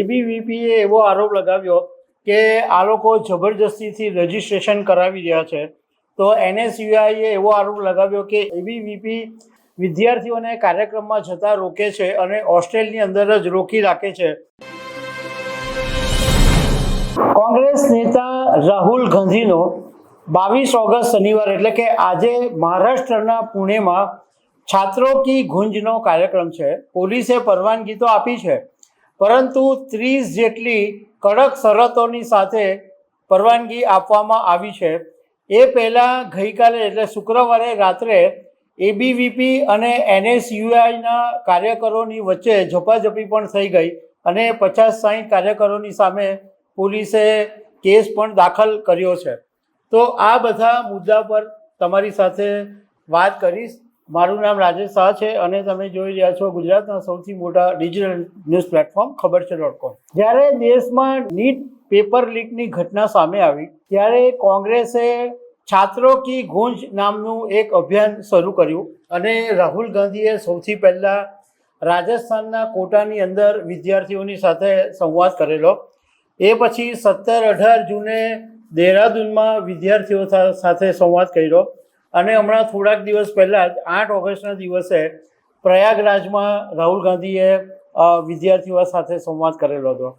એબીવીપીએ એવો આરોપ લગાવ્યો કે આ લોકો જબરજસ્તીથી રજિસ્ટ્રેશન કરાવી રહ્યા છે. તો એનએસયુઆઈએ એવો આરોપ લગાવ્યો કે એબીવીપી વિદ્યાર્થીઓને કાર્યક્રમમાં જતા રોકે છે અને હોસ્ટેલની અંદર જ રોકી રાખે છે. કોંગ્રેસ નેતા રાહુલ ગાંધીનો 22 ઓગસ્ટ શનિવાર એટલે કે આજે મહારાષ્ટ્રના પુણેમાં છાત્રો કી ગુંજનો કાર્યક્રમ છે. પોલીસે પરવાનગી તો આપી છે, પરંતુ 30 જેટલી કડક શરતોની સાથે પરવાનગી આપવામાં આવી છે. એ પહેલાં ગઈકાલે એટલે શુક્રવારે રાત્રે એબીવીપી અને એનએસયુઆઈના કાર્યકરોની વચ્ચે ઝપાઝપી પણ થઈ ગઈ અને 50-60 કાર્યકરોની સામે પોલીસે કેસ પણ દાખલ કર્યો છે. તો આ બધા મુદ્દા પર તમારી સાથે વાત કરીશ. મારું નામ રાજેશ શાહ છે અને તમે જોઈ રહ્યા છો ગુજરાતના સૌથી મોટા ડિજિટલ ન્યૂઝ પ્લેટફોર્મ ખબર છે.com. જ્યારે દેશમાં નીટ પેપર લીકની ઘટના સામે આવી ત્યારે કોંગ્રેસે છાત્રો કી ગુંજ નામનું એક અભિયાન શરૂ કર્યું અને રાહુલ ગાંધીએ સૌથી પહેલાં રાજસ્થાનના કોટાની અંદર વિદ્યાર્થીઓની સાથે સંવાદ કરેલો. એ પછી 17-18 જૂને દહેરાદૂનમાં વિદ્યાર્થીઓ સાથે સંવાદ કર્યો અને હમણાં થોડાક દિવસ પહેલાં જ 8 ઓગસ્ટના દિવસે પ્રયાગરાજમાં રાહુલ ગાંધીએ વિદ્યાર્થીઓ સાથે સંવાદ કરેલો હતો.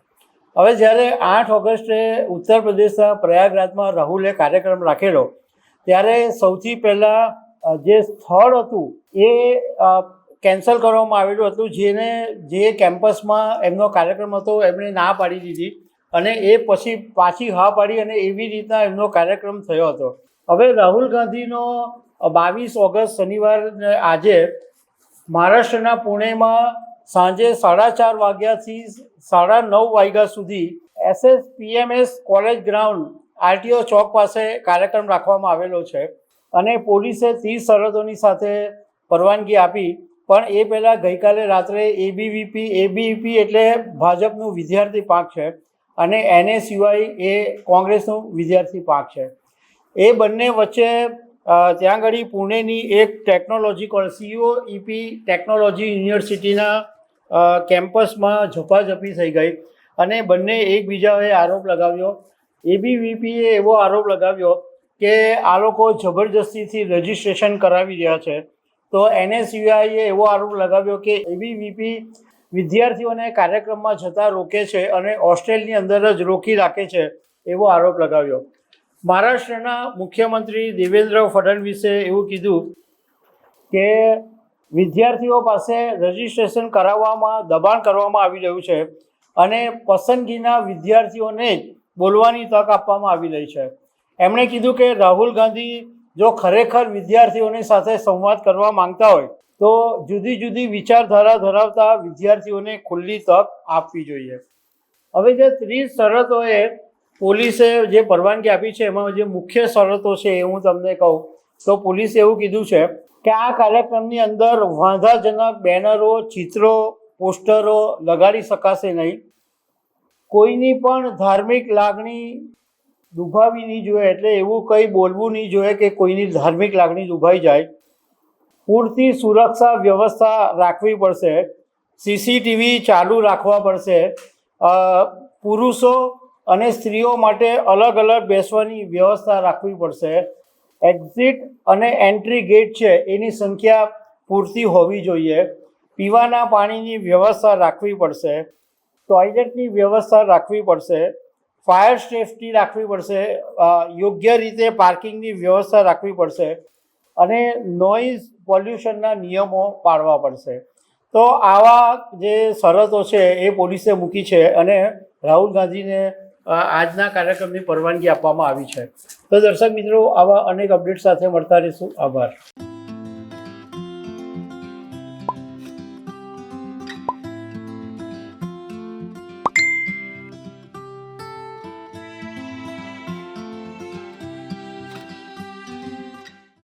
હવે જ્યારે 8 ઓગસ્ટે ઉત્તર પ્રદેશના પ્રયાગરાજમાં રાહુલે કાર્યક્રમ રાખેલો ત્યારે સૌથી પહેલાં જે સ્થળ હતું એ કેન્સલ કરવામાં આવેલું હતું. જે કેમ્પસમાં એમનો કાર્યક્રમ હતો એમણે ના પાડી દીધી અને એ પછી પાછી હા પાડી અને એવી રીતના એમનો કાર્યક્રમ થયો હતો. હવે રાહુલ ગાંધીનો 22 ઓગસ્ટ શનિવાર આજે મહારાષ્ટ્રના પુણેમાં સાંજે 4:30 વાગ્યાથી 9:30 વાગ્યા સુધી SSPMS કોલેજ ગ્રાઉન્ડ આરટીઓ ચોક પાસે કાર્યક્રમ રાખવામાં આવેલો છે અને પોલીસે 30 શરતોની સાથે પરવાનગી આપી. પણ એ પહેલાં ગઈકાલે રાત્રે એબીવીપી એટલે ભાજપનું વિદ્યાર્થી પાંખ છે અને એનએસયુઆઈ એ કોંગ્રેસનું વિદ્યાર્થી પાંખ છે. એ બંને વચ્ચે ત્યાં આગળ પુણેની એક ટેકનોલોજી COEP ટેકનોલોજી યુનિવર્સિટીના કેમ્પસમાં ઝપાઝપી થઈ ગઈ અને બંને એકબીજાએ આરોપ લગાવ્યો. એબીવીપીએ એવો આરોપ લગાવ્યો કે આ લોકો જબરજસ્તીથી રજિસ્ટ્રેશન કરાવી રહ્યા છે. તો એનએસયુઆઈએ એવો આરોપ લગાવ્યો કે એબીવીપી વિદ્યાર્થીઓને કાર્યક્રમમાં જતા રોકે છે અને હોસ્ટેલની અંદર જ રોકી રાખે છે એવો આરોપ લગાવ્યો. મહારાષ્ટ્રના મુખ્યમંત્રી દેવેન્દ્ર ફડણવીસે એવું કીધું કે વિદ્યાર્થીઓ પાસે રજિસ્ટ્રેશન કરાવવામાં દબાણ કરવામાં આવી રહ્યું છે અને પસંદગીના વિદ્યાર્થીઓને જ બોલવાની તક આપવામાં આવી રહી છે. એમણે કીધું કે રાહુલ ગાંધી જો ખરેખર વિદ્યાર્થીઓની સાથે સંવાદ કરવા માંગતા હોય તો જુદી જુદી વિચારધારા ધરાવતા વિદ્યાર્થીઓને ખુલ્લી તક આપવી જોઈએ. હવે જે 30 શરતોએ પોલીસે જે પરવાનગી આપી છે એમાં જે મુખ્ય શરતો છે એ હું તમને કહું તો પોલીસે એવું કીધું છે કે આ કાર્યક્રમની અંદર વાંધાજનક બેનરો, ચિત્રો, પોસ્ટરો લગાડી શકાશે નહીં. કોઈની પણ ધાર્મિક લાગણી દુભાવી નહીં જોઈએ, એટલે એવું કંઈ બોલવું નહીં જોઈએ કે કોઈની ધાર્મિક લાગણી દુભાઈ જાય. પૂરતી સુરક્ષા વ્યવસ્થા રાખવી પડશે. CCTV ચાલુ રાખવા પડશે. પુરુષો અને સ્ત્રીઓ માટે અલગ અલગ બેસવાની વ્યવસ્થા રાખવી પડશે. એક્ઝિટ અને એન્ટ્રી ગેટ છે એની સંખ્યા પૂરતી હોવી જોઈએ. પીવાના પાણીની વ્યવસ્થા રાખવી પડશે. ટોયલેટની વ્યવસ્થા રાખવી પડશે. ફાયર સેફટી રાખવી પડશે. યોગ્ય રીતે પાર્કિંગની વ્યવસ્થા રાખવી પડશે અને નોઇઝ પોલ્યુશનના નિયમો પાળવા પડશે. તો આવા જે શરતો છે એ પોલીસે મૂકી છે અને રાહુલ ગાંધીને આજના કાર્યક્રમની પરવાનગી આપવામાં આવી છે. તો દર્શક મિત્રો, આવા અનેક અપડેટ સાથે મળતા રહીશું. આભાર.